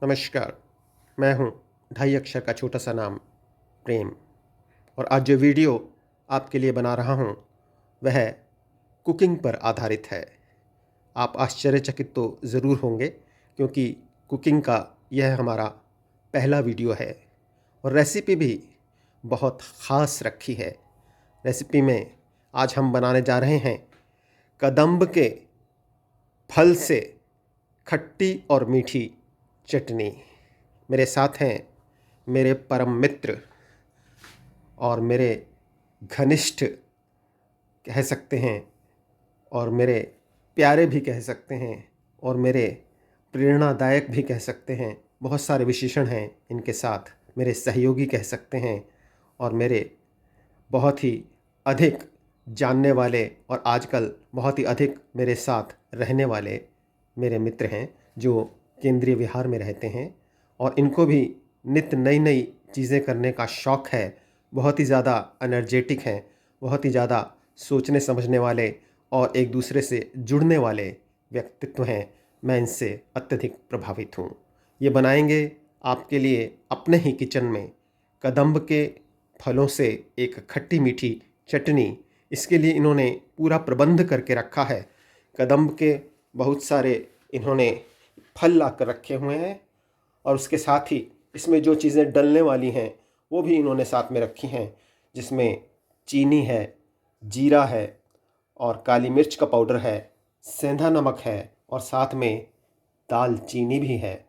नमस्कार। मैं हूँ 2.5 अक्षर का छोटा सा नाम प्रेम। और आज जो वीडियो आपके लिए बना रहा हूँ वह कुकिंग पर आधारित है। आप आश्चर्यचकित तो ज़रूर होंगे क्योंकि कुकिंग का यह हमारा पहला वीडियो है और रेसिपी भी बहुत ख़ास रखी है। रेसिपी में आज हम बनाने जा रहे हैं कदम्ब के फल से खट्टी और मीठी चटनी। मेरे साथ हैं मेरे परम मित्र और मेरे घनिष्ठ कह सकते हैं और मेरे प्यारे भी कह सकते हैं और मेरे प्रेरणादायक भी कह सकते हैं। बहुत सारे विशेषण हैं इनके साथ। मेरे सहयोगी कह सकते हैं और मेरे बहुत ही अधिक जानने वाले और आजकल बहुत ही अधिक मेरे साथ रहने वाले मेरे मित्र हैं जो केंद्रीय विहार में रहते हैं और इनको भी नित्य नई नई चीज़ें करने का शौक़ है। बहुत ही ज़्यादा एनर्जेटिक हैं, बहुत ही ज़्यादा सोचने समझने वाले और एक दूसरे से जुड़ने वाले व्यक्तित्व हैं। मैं इनसे अत्यधिक प्रभावित हूँ। ये बनाएंगे आपके लिए अपने ही किचन में कदम्ब के फलों से एक खट्टी मीठी चटनी। इसके लिए इन्होंने पूरा प्रबंध करके रखा है। कदम्ब के बहुत सारे इन्होंने फल ला कर रखे हुए हैं और उसके साथ ही इसमें जो चीज़ें डलने वाली हैं वो भी इन्होंने साथ में रखी हैं, जिसमें चीनी है, जीरा है और काली मिर्च का पाउडर है, सेंधा नमक है और साथ में दालचीनी भी है।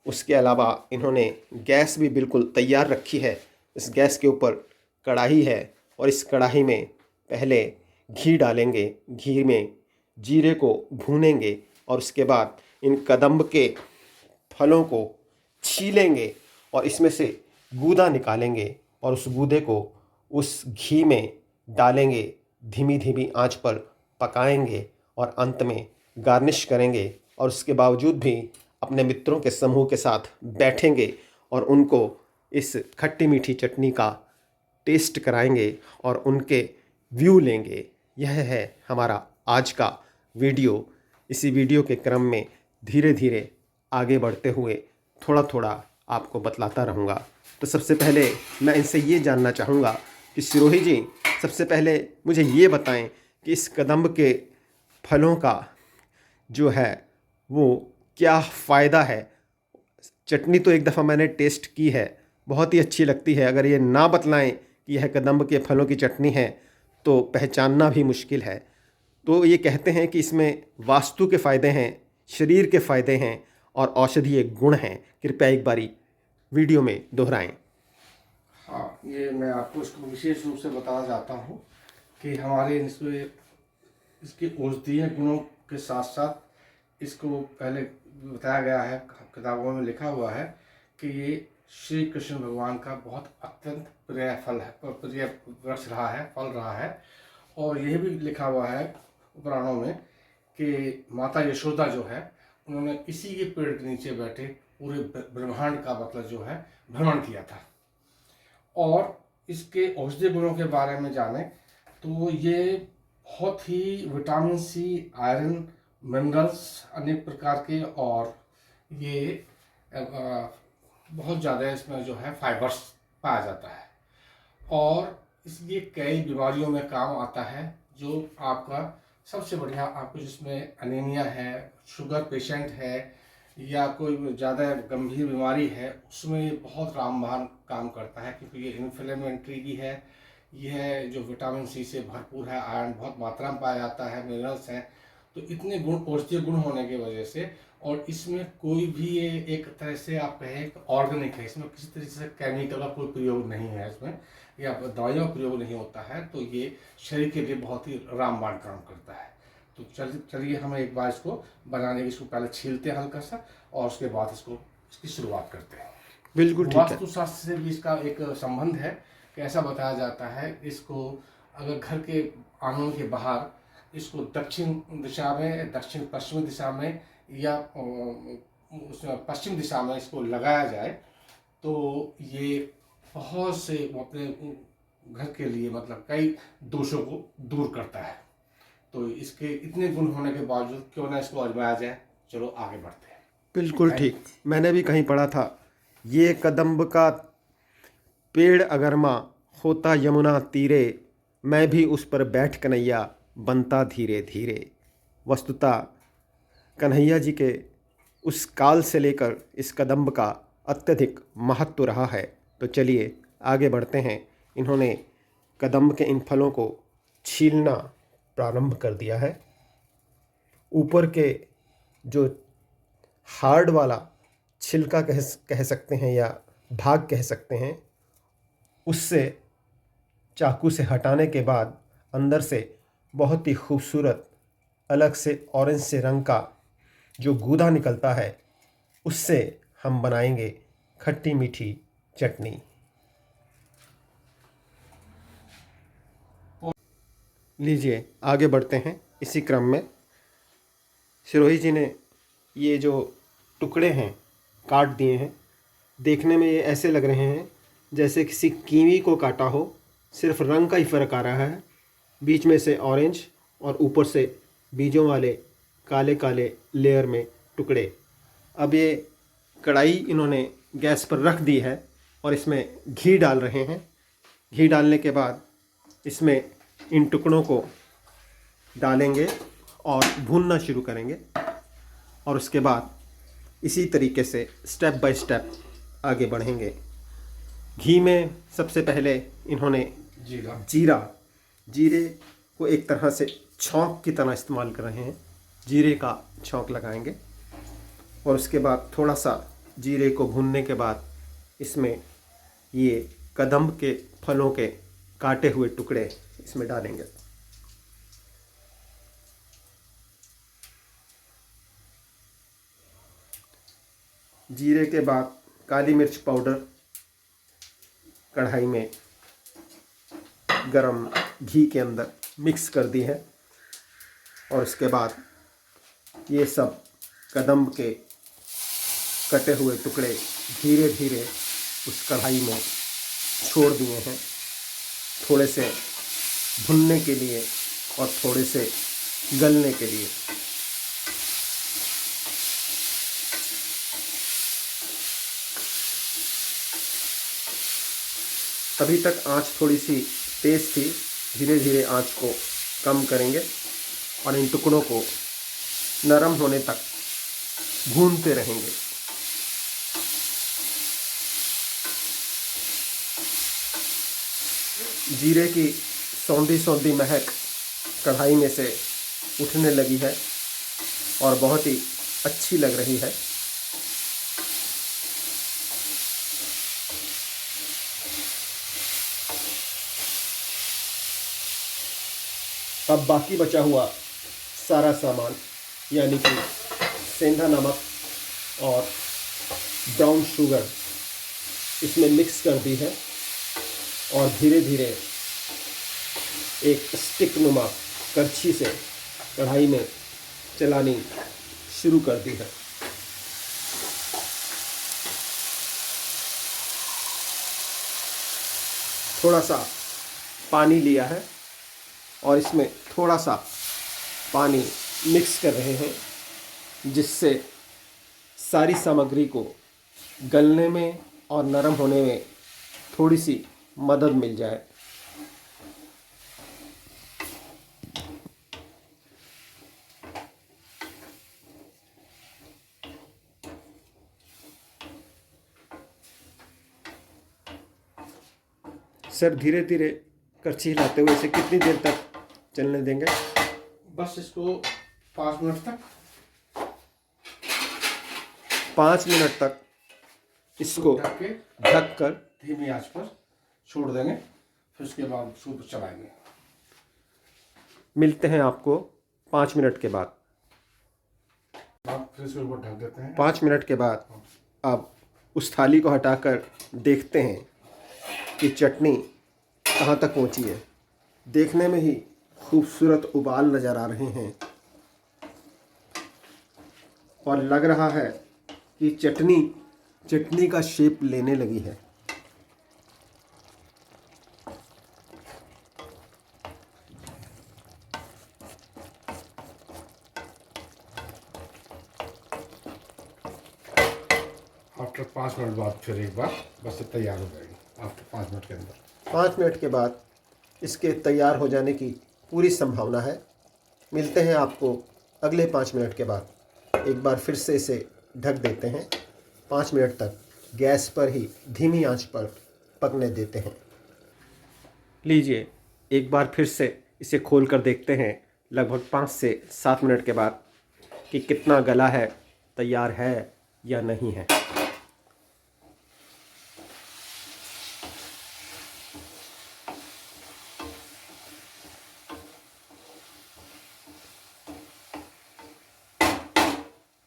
उसके अलावा इन्होंने गैस भी बिल्कुल तैयार रखी है। इस गैस के ऊपर कढ़ाई है और इस कढ़ाई में पहले घी डालेंगे। घी में जीरे को भूनेंगे और उसके बाद इन कदम्ब के फलों को छीलेंगे और इसमें से गूदा निकालेंगे और उस गूदे को उस घी में डालेंगे। धीमी धीमी आंच पर पकाएंगे और अंत में गार्निश करेंगे और उसके बावजूद भी अपने मित्रों के समूह के साथ बैठेंगे और उनको इस खट्टी मीठी चटनी का टेस्ट कराएंगे और उनके व्यू लेंगे। यह है हमारा आज का वीडियो। इसी वीडियो के क्रम में धीरे धीरे आगे बढ़ते हुए थोड़ा थोड़ा आपको बतलाता रहूँगा। तो सबसे पहले मैं इनसे ये जानना चाहूँगा कि सिरोही जी, सबसे पहले मुझे ये बताएं कि इस कदम्ब के फलों का जो है वो क्या फ़ायदा है। चटनी तो एक दफ़ा मैंने टेस्ट की है, बहुत ही अच्छी लगती है। अगर ये ना बतलाएं कि यह कदम्ब के फलों की चटनी है तो पहचानना भी मुश्किल है। तो ये कहते हैं कि इसमें वास्तु के फ़ायदे हैं, शरीर के फ़ायदे हैं और औषधीय गुण हैं। कृपया एक बारी वीडियो में दोहराएं। हाँ, ये मैं आपको इसको विशेष रूप से बताना चाहता हूँ कि हमारे इसमें इसके औषधीय गुणों के साथ साथ इसको पहले बताया गया है, किताबों में लिखा हुआ है कि ये श्री कृष्ण भगवान का बहुत अत्यंत प्रिय फल है, प्रिय वृक्ष रहा है, फल रहा है। और यह भी लिखा हुआ है पुराणों में कि माता यशोदा जो है उन्होंने इसी के पेड़ के नीचे बैठे पूरे ब्रह्मांड का मतलब जो है भ्रमण किया था। और इसके औषधीय गुणों के बारे में जाने तो ये बहुत ही विटामिन सी, आयरन, मिनरल्स अनेक प्रकार के और ये बहुत ज़्यादा इसमें जो है फाइबर्स पाया जाता है और इसलिए कई बीमारियों में काम आता है। जो आपका सबसे बढ़िया आपको जिसमें अनीमिया है, शुगर पेशेंट है या कोई ज़्यादा गंभीर बीमारी है उसमें ये बहुत रामबाण काम करता है क्योंकि ये इन्फ्लेमेटरी भी है। यह जो विटामिन सी से भरपूर है, आयरन बहुत मात्रा में पाया जाता है, मिनरल्स हैं। तो इतने गुण, औषधीय गुण होने की वजह से और इसमें कोई भी ये एक तरह से आप कहें ऑर्गेनिक है, इसमें किसी तरह से केमिकल का कोई प्रयोग नहीं है इसमें या दवाइयों का प्रयोग नहीं होता है। तो ये शरीर के लिए बहुत ही रामबाण काम करता है। तो चलिए हम एक बार इसको बनाने की, इसको पहले छीलते हैं हल्का सा और उसके बाद इसकी शुरुआत करते हैं। बिल्कुल ठीक है। वास्तुशास्त्र से भी इसका एक संबंध है कि ऐसा बताया जाता है इसको अगर घर के आंगन के बाहर इसको दक्षिण दिशा में, दक्षिण पश्चिमी दिशा में या पश्चिम दिशा में इसको लगाया जाए तो ये बहुत से अपने घर के लिए मतलब कई दोषों को दूर करता है। तो इसके इतने गुण होने के बावजूद क्यों ना इसको आजमाया जाए। चलो आगे बढ़ते हैं। बिल्कुल ठीक। मैंने भी कहीं पढ़ा था, ये कदम्ब का पेड़ अगर माँ होता यमुना तीरे, मैं भी उस पर बैठ कन्हैया बनता धीरे धीरे। वस्तुतः कन्हैया जी के उस काल से लेकर इस कदम्ब का अत्यधिक महत्व रहा है। तो चलिए आगे बढ़ते हैं। इन्होंने कदम्ब के इन फलों को छीलना प्रारंभ कर दिया है। ऊपर के जो हार्ड वाला छिलका कह सकते हैं या भाग कह सकते हैं, उससे चाकू से हटाने के बाद अंदर से बहुत ही खूबसूरत अलग से ऑरेंज से रंग का जो गूदा निकलता है, उससे हम बनाएंगे खट्टी मीठी चटनी। लीजिए आगे बढ़ते हैं। इसी क्रम में सिरोही जी ने ये जो टुकड़े हैं काट दिए हैं। देखने में ये ऐसे लग रहे हैं जैसे किसी कीवी को काटा हो, सिर्फ रंग का ही फ़र्क आ रहा है। बीच में से ऑरेंज और ऊपर से बीजों वाले काले काले लेयर में टुकड़े। अब ये कढ़ाई इन्होंने गैस पर रख दी है और इसमें घी डाल रहे हैं। घी डालने के बाद इसमें इन टुकड़ों को डालेंगे और भूनना शुरू करेंगे, और उसके बाद इसी तरीके से स्टेप बाय स्टेप आगे बढ़ेंगे। घी में सबसे पहले इन्होंने जीरे को एक तरह से छौंक की तरह इस्तेमाल कर रहे हैं। जीरे का छौंक लगाएंगे और उसके बाद थोड़ा सा जीरे को भूनने के बाद इसमें ये कदम्ब के फलों के काटे हुए टुकड़े इसमें डालेंगे। जीरे के बाद काली मिर्च पाउडर कढ़ाई में गरम घी के अंदर मिक्स कर दी है, और उसके बाद ये सब कदम्ब के कटे हुए टुकड़े धीरे धीरे उस कढ़ाई में छोड़ दिए हैं, थोड़े से भुनने के लिए और थोड़े से गलने के लिए। अभी तक आंच थोड़ी सी तेज़ थी, धीरे धीरे आंच को कम करेंगे और इन टुकड़ों को नरम होने तक भूनते रहेंगे। जीरे की सौंधी सौंधी महक कढ़ाई में से उठने लगी है और बहुत ही अच्छी लग रही है। अब बाकी बचा हुआ सारा सामान यानी कि सेंधा नमक और ब्राउन शुगर इसमें मिक्स कर दी है और धीरे धीरे एक स्टिक नुमा करछी से कढ़ाई में चलानी शुरू कर दी है। थोड़ा सा पानी लिया है और इसमें थोड़ा सा पानी मिक्स कर रहे हैं, जिससे सारी सामग्री को गलने में और नरम होने में थोड़ी सी मदद मिल जाए। सर धीरे धीरे करछी हिलाते हुए इसे कितनी देर तक चलने देंगे? बस इसको 5 मिनट तक 5 मिनट तक इसको ढक कर धीमी आंच पर छोड़ देंगे, फिर उसके बाद सूप चलाएंगे। मिलते हैं आपको 5 मिनट के बाद। आप फिर इसके ऊपर ढक देते हैं। 5 मिनट के बाद अब उस थाली को हटाकर देखते हैं कि चटनी कहाँ तक पहुँची है। देखने में ही खूबसूरत उबाल नज़र आ रहे हैं और लग रहा है कि चटनी का शेप लेने लगी है। आफ्टर 5 मिनट बाद फिर एक बार बस ये तैयार हो जाएगी आफ्टर 5 मिनट के अंदर। 5 मिनट के बाद इसके तैयार हो जाने की पूरी संभावना है। मिलते हैं आपको अगले 5 मिनट के बाद। एक बार फिर से इसे ढक देते हैं। 5 मिनट तक गैस पर ही धीमी आंच पर पकने देते हैं। लीजिए, एक बार फिर से इसे खोल कर देखते हैं लगभग 5 से 7 मिनट के बाद कि कितना गला है, तैयार है या नहीं है।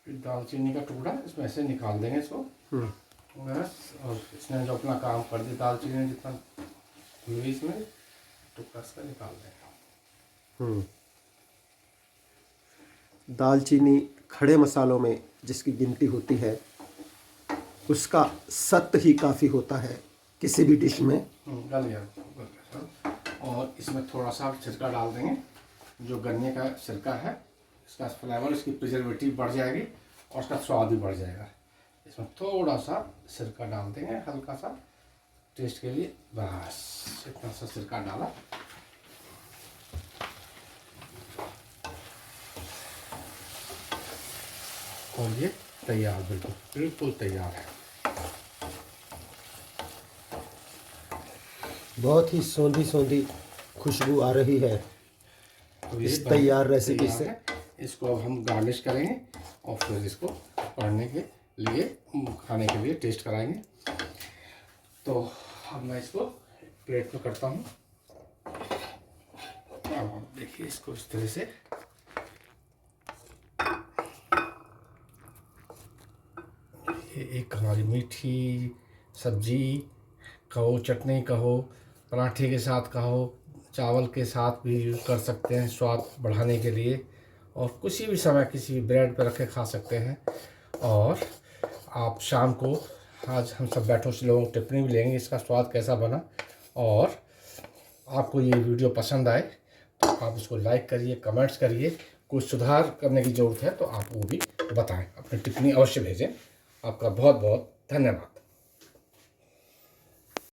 दालचीनी का टुकड़ा इसमें से निकाल देंगे इसको बस। और इसने जो अपना काम कर दिया, दालचीनी ने जितना हुई इसमें टुकड़ा इसका निकाल देंगे। दालचीनी खड़े मसालों में जिसकी गिनती होती है उसका सत्त ही काफ़ी होता है किसी भी डिश में। गल गया। और इसमें थोड़ा सा सिरका डाल देंगे, जो गन्ने का सिरका है। इसका फ्लेवर, इसकी प्रिजर्वेटिव बढ़ जाएगी और उसका स्वाद भी बढ़ जाएगा। इसमें थोड़ा सा सिरका डाल देंगे, हल्का सा टेस्ट के लिए, बस इतना सा सिरका डाला। और ये तैयार, बिल्कुल बिल्कुल तैयार है। बहुत ही सौंधी सौंधी खुशबू आ रही है तो इस तैयार रेसिपी से। इसको अब हम गार्निश करेंगे और फिर इसको पढ़ने के लिए, खाने के लिए टेस्ट कराएंगे। तो अब मैं इसको प्लेट में करता हूँ। अब देखिए इसको इस तरह से एक हमारी मीठी सब्जी कहो, चटनी कहो, पराठे के साथ कहो, चावल के साथ भी यूज़ कर सकते हैं स्वाद बढ़ाने के लिए। और किसी भी समय किसी भी ब्रेड पर रख के खा सकते हैं। और आप शाम को, आज हम सब बैठो से लोगों को टिप्पणी भी लेंगे इसका स्वाद कैसा बना। और आपको ये वीडियो पसंद आए तो आप इसको लाइक करिए, कमेंट्स करिए। कुछ सुधार करने की ज़रूरत है तो आप वो भी बताएं, अपनी टिप्पणी अवश्य भेजें। आपका बहुत बहुत धन्यवाद।